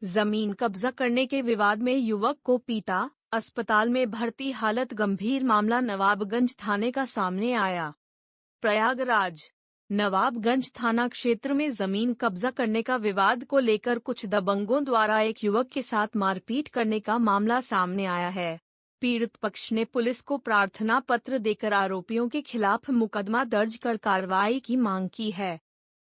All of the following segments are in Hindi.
जमीन कब्जा करने के विवाद में युवक को पीटा, अस्पताल में भर्ती, हालत गंभीर। मामला नवाबगंज थाने का सामने आया। प्रयागराज नवाबगंज थाना क्षेत्र में जमीन कब्जा करने का विवाद को लेकर कुछ दबंगों द्वारा एक युवक के साथ मारपीट करने का मामला सामने आया है। पीड़ित पक्ष ने पुलिस को प्रार्थना पत्र देकर आरोपियों के खिलाफ मुकदमा दर्ज कर कार्रवाई की मांग की है।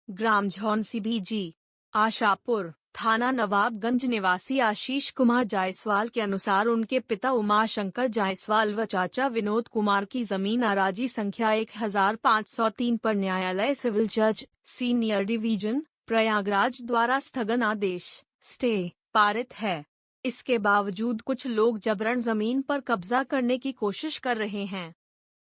ग्राम झौनसी बीजी आशापुर थाना नवाबगंज निवासी आशीष कुमार जायसवाल के अनुसार उनके पिता उमाशंकर जायसवाल व चाचा विनोद कुमार की जमीन अराजी संख्या 1503 पर न्यायालय सिविल जज सीनियर डिवीजन प्रयागराज द्वारा स्थगन आदेश स्टे पारित है। इसके बावजूद कुछ लोग जबरन जमीन पर कब्जा करने की कोशिश कर रहे हैं।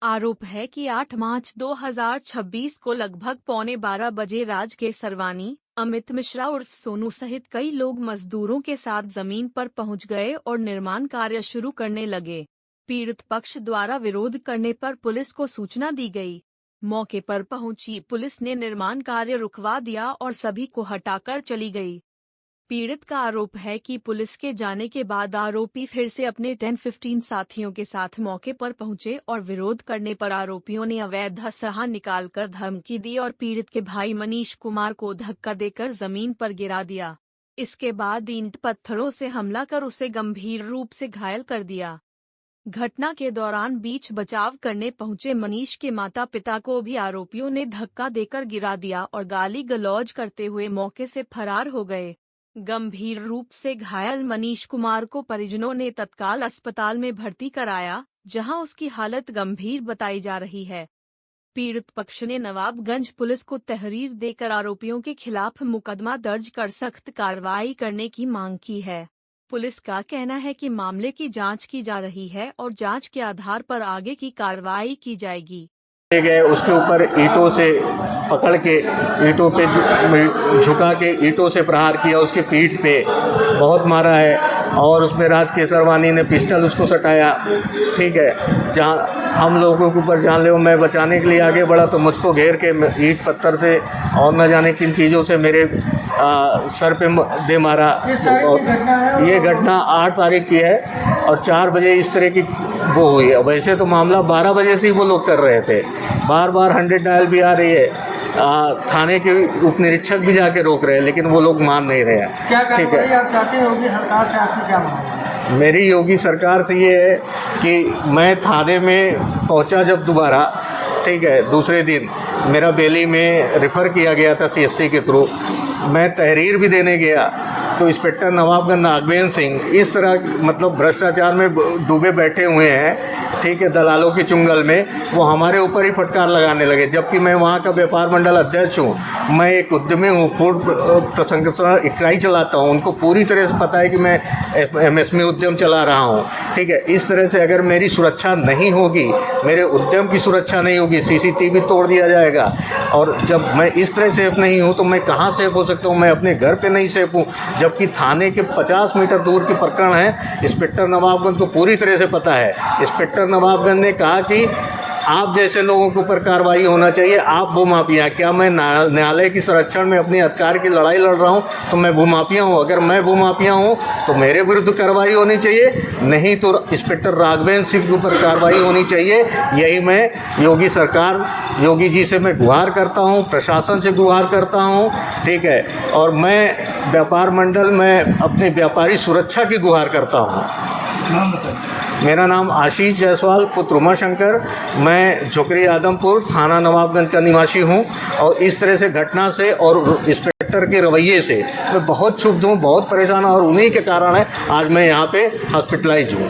आरोप है कि 8 मार्च 2026 को लगभग 11:15 बजे राज के सरवानी अमित मिश्रा उर्फ सोनू सहित कई लोग मजदूरों के साथ जमीन पर पहुंच गए और निर्माण कार्य शुरू करने लगे। पीड़ित पक्ष द्वारा विरोध करने पर पुलिस को सूचना दी गई। मौके पर पहुंची पुलिस ने निर्माण कार्य रुकवा दिया और सभी को हटाकर चली गई। पीड़ित का आरोप है कि पुलिस के जाने के बाद आरोपी फिर से अपने 10-15 साथियों के साथ मौके पर पहुंचे और विरोध करने पर आरोपियों ने अवैध हथकंडा निकालकर धमकी दी और पीड़ित के भाई मनीष कुमार को धक्का देकर जमीन पर गिरा दिया। इसके बाद ईंट पत्थरों से हमला कर उसे गंभीर रूप से घायल कर दिया। घटना के दौरान बीच बचाव करने पहुंचे मनीष के माता पिता को भी आरोपियों ने धक्का देकर गिरा दिया और गाली गलौज करते हुए मौके से फरार हो गए। गंभीर रूप से घायल मनीष कुमार को परिजनों ने तत्काल अस्पताल में भर्ती कराया, जहां उसकी हालत गंभीर बताई जा रही है। पीड़ित पक्ष ने नवाबगंज पुलिस को तहरीर देकर आरोपियों के खिलाफ मुकदमा दर्ज कर सख्त कार्रवाई करने की मांग की है। पुलिस का कहना है कि मामले की जांच की जा रही है और जांच के आधार पर आगे की कार्रवाई की जाएगी। गए उसके ऊपर ईंटों से पकड़ के ईंटों पे झुका के ईंटों से प्रहार किया, उसके पीठ पे बहुत मारा है और उसमें राज केसरवानी ने पिस्टल उसको सटाया। ठीक है, जहाँ हम लोगों के ऊपर जानलेवा मैं बचाने के लिए आगे बढ़ा तो मुझको घेर के ईंट पत्थर से और न जाने किन चीज़ों से मेरे सर पे दे मारा। और ये घटना 8 तारीख की है और 4 बजे इस तरह की वो हुई है। वैसे तो मामला 12 बजे से ही वो लोग कर रहे थे। बार बार 100 डायल भी आ रही है, थाने के उप निरीक्षक भी जाके रोक रहे हैं, लेकिन वो लोग मान नहीं रहे हैं। ठीक है, आप चाहते हैं योगी सरकार से आपकी क्या मांग? मेरी योगी सरकार से ये है कि मैं थाने में पहुंचा जब दोबारा, ठीक है, दूसरे दिन मेरा बेली में रेफ़र किया गया था CSC के थ्रू। मैं तहरीर भी देने गया तो इंस्पेक्टर नवाबगंज नागवेंद्र सिंह इस तरह मतलब भ्रष्टाचार में डूबे बैठे हुए हैं, ठीक है, दलालों के चुंगल में, वो हमारे ऊपर ही फटकार लगाने लगे। जबकि मैं वहाँ का व्यापार मंडल अध्यक्ष हूँ, मैं एक उद्यमी हूँ, फूड प्रसंस्करण इकाई चलाता हूँ, उनको पूरी तरह से पता है कि मैं MSME उद्यम चला रहा हूँ। ठीक है, इस तरह से अगर मेरी सुरक्षा नहीं होगी, मेरे उद्यम की सुरक्षा नहीं होगी, CCTV तोड़ दिया जाएगा। और जब मैं इस तरह सेफ नहीं हूँ तो मैं कहाँ सेफ हो सकता हूँ? मैं अपने घर पे नहीं सेफ हूँ, जबकि थाने के 50 मीटर दूर की प्रकरण है। इंस्पेक्टर नवाबगंज को पूरी तरह से पता है। इंस्पेक्टर नवाबगंज ने कहा कि आप जैसे लोगों के ऊपर कार्रवाई होना चाहिए, आप भूमाफिया। क्या मैं न्यायालय की संरक्षण में अपने अधिकार की लड़ाई लड़ रहा हूँ तो मैं भूमाफिया हूँ? अगर मैं भूमाफिया हूँ तो मेरे विरुद्ध कार्रवाई होनी चाहिए, नहीं तो इंस्पेक्टर राघवेंद्र सिंह के ऊपर कार्रवाई होनी चाहिए। यही मैं योगी सरकार, योगी जी से मैं गुहार करता हूँ, प्रशासन से गुहार करता हूँ। ठीक है, और मैं व्यापार मंडल में अपने व्यापारी सुरक्षा की गुहार करता हूँ। मेरा नाम आशीष जायसवाल पुत्र उमाशंकर, मैं झोकरी आदमपुर थाना नवाबगंज का निवासी हूँ। और इस तरह से घटना से और इंस्पेक्टर के रवैये से मैं बहुत क्षुब्ध हूँ, बहुत परेशान हूँ और उन्हीं के कारण है आज मैं यहाँ पे हॉस्पिटलाइज हूँ।